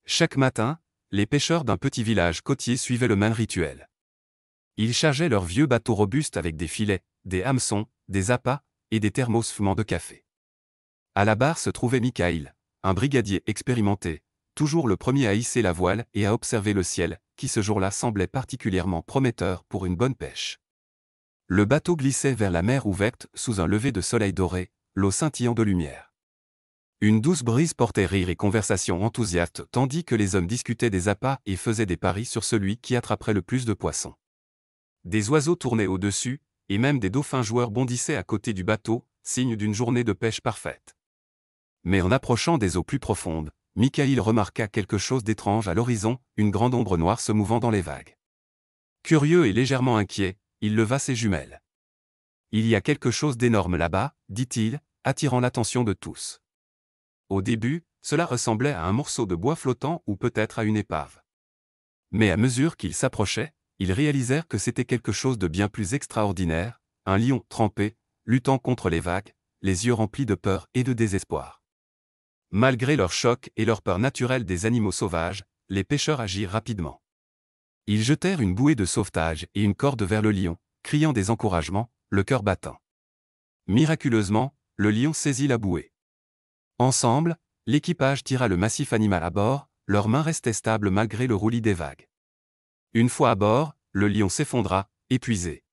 Chaque matin, les pêcheurs d'un petit village côtier suivaient le même rituel. Ils chargeaient leurs vieux bateaux robustes avec des filets, des hameçons, des appâts et des thermos fumant de café. À la barre se trouvait Mikhaïl, un brigadier expérimenté, toujours le premier à hisser la voile et à observer le ciel, qui ce jour-là semblait particulièrement prometteur pour une bonne pêche. Le bateau glissait vers la mer ouverte sous un lever de soleil doré, l'eau scintillant de lumière. Une douce brise portait rire et conversation enthousiaste tandis que les hommes discutaient des appâts et faisaient des paris sur celui qui attraperait le plus de poissons. Des oiseaux tournaient au-dessus, et même des dauphins joueurs bondissaient à côté du bateau, signe d'une journée de pêche parfaite. Mais en approchant des eaux plus profondes, Mikhaïl remarqua quelque chose d'étrange à l'horizon, une grande ombre noire se mouvant dans les vagues. Curieux et légèrement inquiet, il leva ses jumelles. « Il y a quelque chose d'énorme là-bas, dit-il, attirant l'attention de tous. Au début, cela ressemblait à un morceau de bois flottant ou peut-être à une épave. Mais à mesure qu'ils s'approchaient, ils réalisèrent que c'était quelque chose de bien plus extraordinaire, un lion trempé, luttant contre les vagues, les yeux remplis de peur et de désespoir. Malgré leur choc et leur peur naturelle des animaux sauvages, les pêcheurs agirent rapidement. Ils jetèrent une bouée de sauvetage et une corde vers le lion, criant des encouragements, le cœur battant. Miraculeusement, le lion saisit la bouée. Ensemble, l'équipage tira le massif animal à bord, leurs mains restaient stables malgré le roulis des vagues. Une fois à bord, le lion s'effondra, épuisé.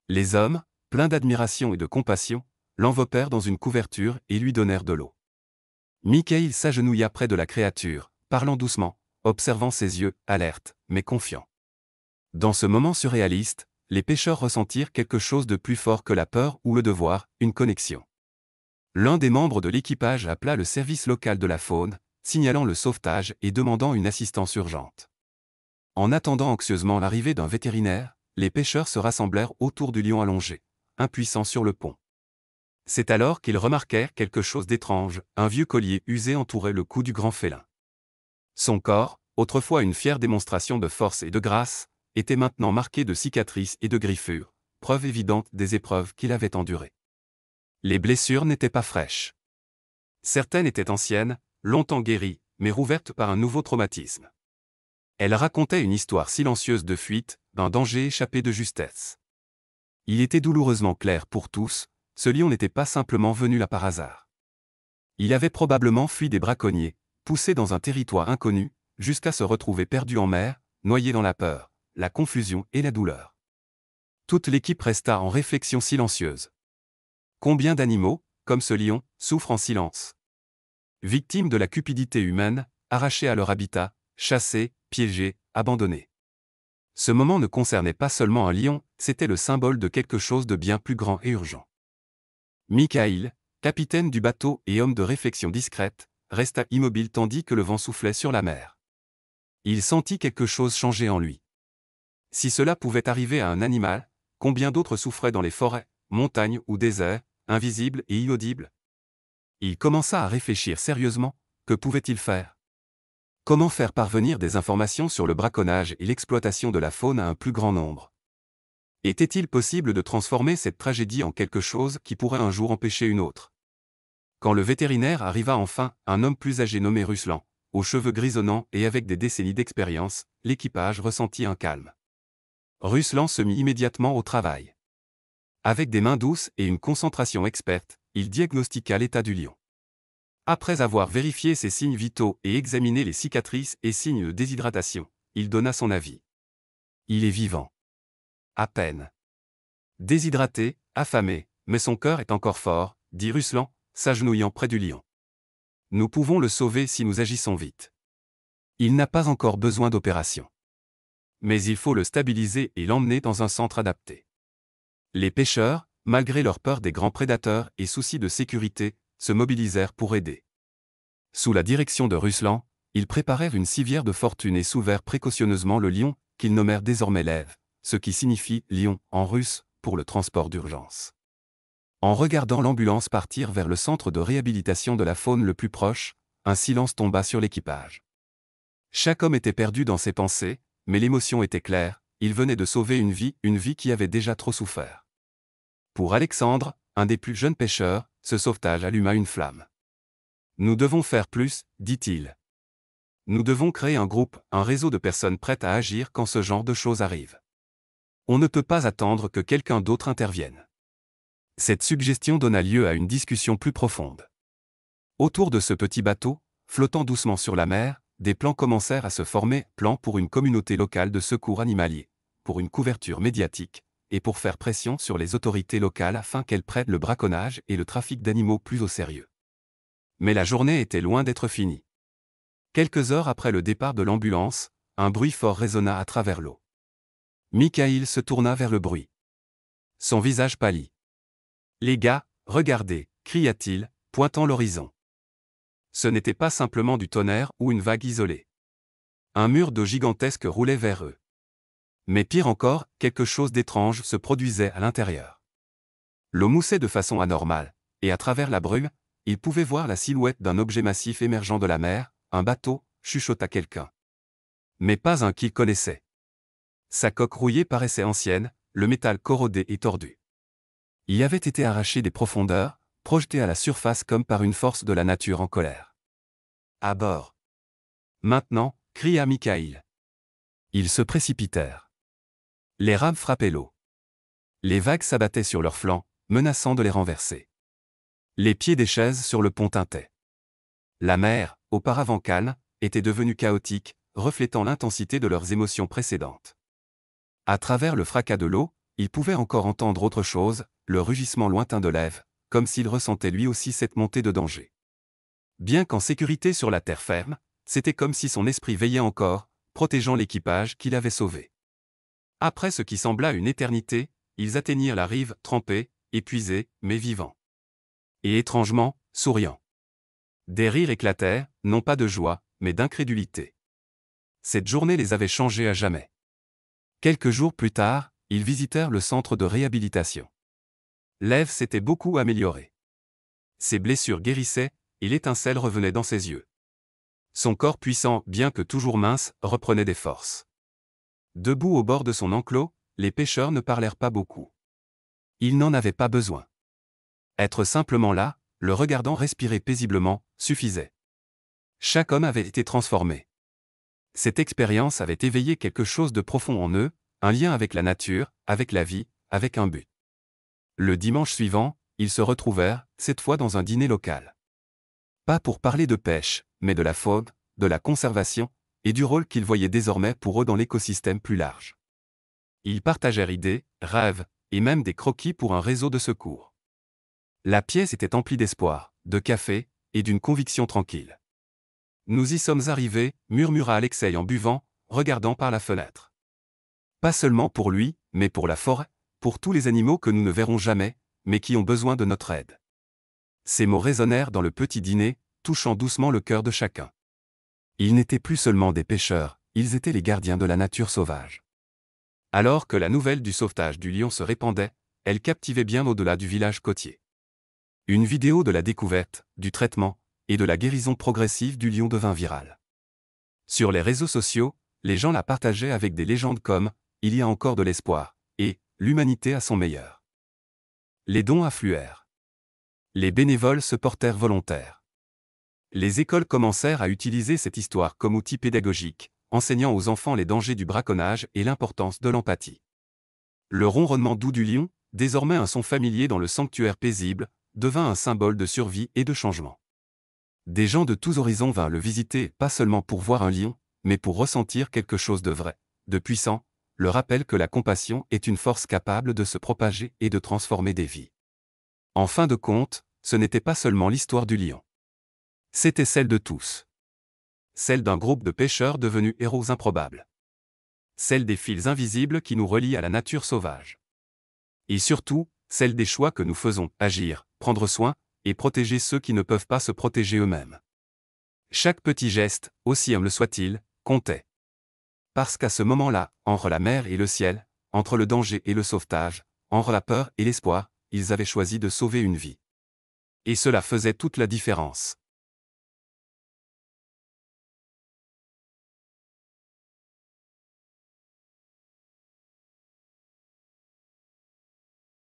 Les hommes, pleins d'admiration et de compassion, l'enveloppèrent dans une couverture et lui donnèrent de l'eau. Mikhaïl s'agenouilla près de la créature, parlant doucement, observant ses yeux, alertes, mais confiants. Dans ce moment surréaliste, les pêcheurs ressentirent quelque chose de plus fort que la peur ou le devoir, une connexion. L'un des membres de l'équipage appela le service local de la faune, signalant le sauvetage et demandant une assistance urgente. En attendant anxieusement l'arrivée d'un vétérinaire, les pêcheurs se rassemblèrent autour du lion allongé, impuissant sur le pont. C'est alors qu'ils remarquèrent quelque chose d'étrange, un vieux collier usé entourait le cou du grand félin. Son corps, autrefois une fière démonstration de force et de grâce, était maintenant marqué de cicatrices et de griffures, preuve évidente des épreuves qu'il avait endurées. Les blessures n'étaient pas fraîches. Certaines étaient anciennes, longtemps guéries, mais rouvertes par un nouveau traumatisme. Elles racontaient une histoire silencieuse de fuite, d'un danger échappé de justesse. Il était douloureusement clair pour tous, ce lion n'était pas simplement venu là par hasard. Il avait probablement fui des braconniers, poussé dans un territoire inconnu, jusqu'à se retrouver perdu en mer, noyé dans la peur, la confusion et la douleur. Toute l'équipe resta en réflexion silencieuse. Combien d'animaux, comme ce lion, souffrent en silence? Victimes de la cupidité humaine, arrachés à leur habitat, chassés, piégés, abandonnés. Ce moment ne concernait pas seulement un lion, c'était le symbole de quelque chose de bien plus grand et urgent. Mikhaïl, capitaine du bateau et homme de réflexion discrète, resta immobile tandis que le vent soufflait sur la mer. Il sentit quelque chose changer en lui. Si cela pouvait arriver à un animal, combien d'autres souffraient dans les forêts, montagnes ou déserts, invisibles et inaudibles? Il commença à réfléchir sérieusement, que pouvait-il faire? Comment faire parvenir des informations sur le braconnage et l'exploitation de la faune à un plus grand nombre? Était-il possible de transformer cette tragédie en quelque chose qui pourrait un jour empêcher une autre? Quand le vétérinaire arriva enfin, un homme plus âgé nommé Ruslan, aux cheveux grisonnants et avec des décennies d'expérience, l'équipage ressentit un calme. Ruslan se mit immédiatement au travail. Avec des mains douces et une concentration experte, il diagnostiqua l'état du lion. Après avoir vérifié ses signes vitaux et examiné les cicatrices et signes de déshydratation, il donna son avis. Il est vivant. À peine. Déshydraté, affamé, mais son cœur est encore fort, dit Ruslan, s'agenouillant près du lion. Nous pouvons le sauver si nous agissons vite. Il n'a pas encore besoin d'opération. Mais il faut le stabiliser et l'emmener dans un centre adapté. Les pêcheurs, malgré leur peur des grands prédateurs et souci de sécurité, se mobilisèrent pour aider. Sous la direction de Ruslan, ils préparèrent une civière de fortune et soulevèrent précautionneusement le lion, qu'ils nommèrent désormais Lev, ce qui signifie « lion » en russe, pour le transport d'urgence. En regardant l'ambulance partir vers le centre de réhabilitation de la faune le plus proche, un silence tomba sur l'équipage. Chaque homme était perdu dans ses pensées, mais l'émotion était claire, il venait de sauver une vie qui avait déjà trop souffert. Pour Alexandre, un des plus jeunes pêcheurs, ce sauvetage alluma une flamme. Nous devons faire plus, dit-il. Nous devons créer un groupe, un réseau de personnes prêtes à agir quand ce genre de choses arrive. On ne peut pas attendre que quelqu'un d'autre intervienne. Cette suggestion donna lieu à une discussion plus profonde. Autour de ce petit bateau, flottant doucement sur la mer, des plans commencèrent à se former, plans pour une communauté locale de secours animalier, pour une couverture médiatique, et pour faire pression sur les autorités locales afin qu'elles prennent le braconnage et le trafic d'animaux plus au sérieux. Mais la journée était loin d'être finie. Quelques heures après le départ de l'ambulance, un bruit fort résonna à travers l'eau. Michael se tourna vers le bruit. Son visage pâlit. « Les gars, regardez » cria-t-il, pointant l'horizon. Ce n'était pas simplement du tonnerre ou une vague isolée. Un mur d'eau gigantesque roulait vers eux. Mais pire encore, quelque chose d'étrange se produisait à l'intérieur. L'eau moussait de façon anormale, et à travers la brume, ils pouvaient voir la silhouette d'un objet massif émergeant de la mer, un bateau, chuchota quelqu'un. Mais pas un qu'il connaissait. Sa coque rouillée paraissait ancienne, le métal corrodé et tordu. Il avait été arraché des profondeurs, projeté à la surface comme par une force de la nature en colère. À bord. Maintenant, cria Michael. Ils se précipitèrent. Les rames frappaient l'eau. Les vagues s'abattaient sur leurs flancs, menaçant de les renverser. Les pieds des chaises sur le pont tintaient. La mer, auparavant calme, était devenue chaotique, reflétant l'intensité de leurs émotions précédentes. À travers le fracas de l'eau, il pouvait encore entendre autre chose, le rugissement lointain de l'Ève, comme s'il ressentait lui aussi cette montée de danger. Bien qu'en sécurité sur la terre ferme, c'était comme si son esprit veillait encore, protégeant l'équipage qu'il avait sauvé. Après ce qui sembla une éternité, ils atteignirent la rive, trempés, épuisés, mais vivants. Et étrangement, souriants. Des rires éclatèrent, non pas de joie, mais d'incrédulité. Cette journée les avait changés à jamais. Quelques jours plus tard, ils visitèrent le centre de réhabilitation. L'Ève s'était beaucoup améliorée. Ses blessures guérissaient, et l'étincelle revenait dans ses yeux. Son corps puissant, bien que toujours mince, reprenait des forces. Debout au bord de son enclos, les pêcheurs ne parlèrent pas beaucoup. Ils n'en avaient pas besoin. Être simplement là, le regardant respirer paisiblement, suffisait. Chaque homme avait été transformé. Cette expérience avait éveillé quelque chose de profond en eux, un lien avec la nature, avec la vie, avec un but. Le dimanche suivant, ils se retrouvèrent, cette fois dans un dîner local. Pas pour parler de pêche, mais de la faune, de la conservation, et du rôle qu'ils voyaient désormais pour eux dans l'écosystème plus large. Ils partagèrent idées, rêves, et même des croquis pour un réseau de secours. La pièce était emplie d'espoir, de café, et d'une conviction tranquille. « Nous y sommes arrivés » murmura Alexei en buvant, regardant par la fenêtre. Pas seulement pour lui, mais pour la forêt, pour tous les animaux que nous ne verrons jamais, mais qui ont besoin de notre aide. Ces mots résonnèrent dans le petit dîner, touchant doucement le cœur de chacun. Ils n'étaient plus seulement des pêcheurs, ils étaient les gardiens de la nature sauvage. Alors que la nouvelle du sauvetage du lion se répandait, elle captivait bien au-delà du village côtier. Une vidéo de la découverte, du traitement, et de la guérison progressive du lion devint virale. Sur les réseaux sociaux, les gens la partageaient avec des légendes comme « Il y a encore de l'espoir » et « L'humanité à son meilleur ». Les dons affluèrent. Les bénévoles se portèrent volontaires. Les écoles commencèrent à utiliser cette histoire comme outil pédagogique, enseignant aux enfants les dangers du braconnage et l'importance de l'empathie. Le ronronnement doux du lion, désormais un son familier dans le sanctuaire paisible, devint un symbole de survie et de changement. Des gens de tous horizons vinrent le visiter, pas seulement pour voir un lion, mais pour ressentir quelque chose de vrai, de puissant, le rappel que la compassion est une force capable de se propager et de transformer des vies. En fin de compte, ce n'était pas seulement l'histoire du lion. C'était celle de tous. Celle d'un groupe de pêcheurs devenus héros improbables. Celle des fils invisibles qui nous relient à la nature sauvage. Et surtout, celle des choix que nous faisons, agir, prendre soin, et protéger ceux qui ne peuvent pas se protéger eux-mêmes. Chaque petit geste, aussi humble soit-il, comptait. Parce qu'à ce moment-là, entre la mer et le ciel, entre le danger et le sauvetage, entre la peur et l'espoir, ils avaient choisi de sauver une vie. Et cela faisait toute la différence.